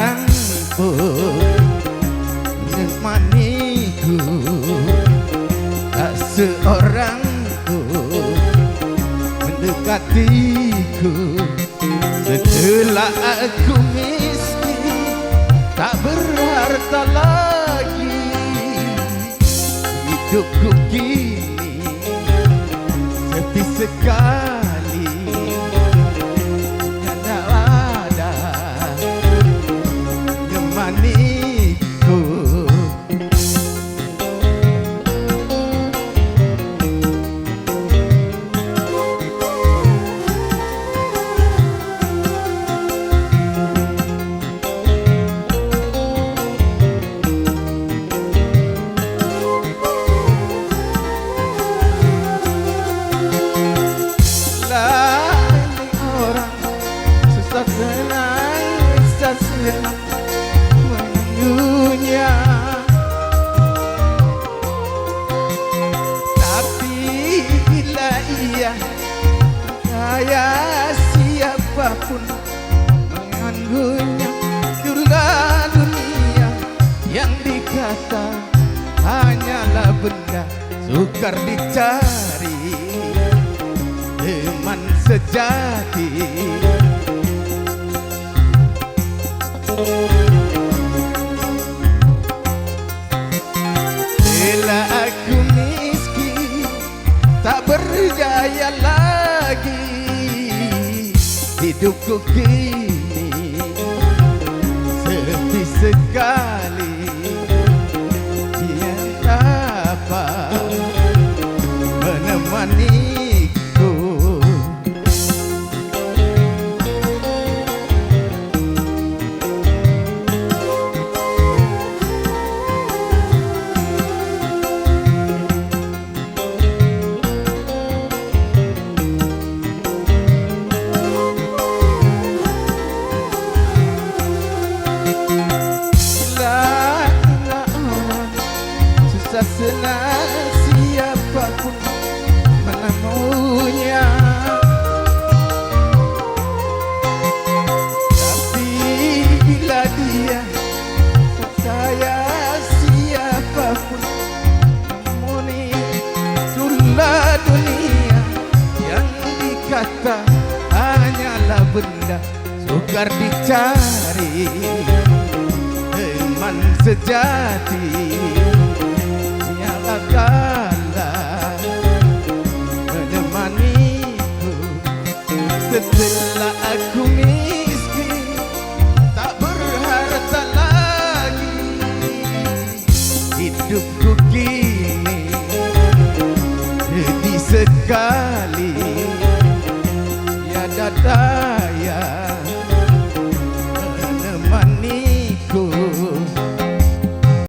seorang pun menemaniku, tak seorang pun mendekatiku. Setelah aku miskin, tak berharta lagi, hidupku kini sepi sekali. Tiada ada menemaniku. Senang menunggunya, tapi bila ia kaya siapapun mengganggunya. Itulah dunia yang dikata hanyalah benda sukar dicari, teman sejati. Bila aku miskin, tak berjaya lagi, hidupku kini sepi sekali. Dia dapat menemaniku. Susah senang siapapun menemunya, tapi bila dia saya siapapun menemui. Itulah dunia yang dikata hanyalah benda sukar dicari, teman sejati. Nyalakanlah menemaniku. Setelah aku miskin, tak berharta lagi, hidup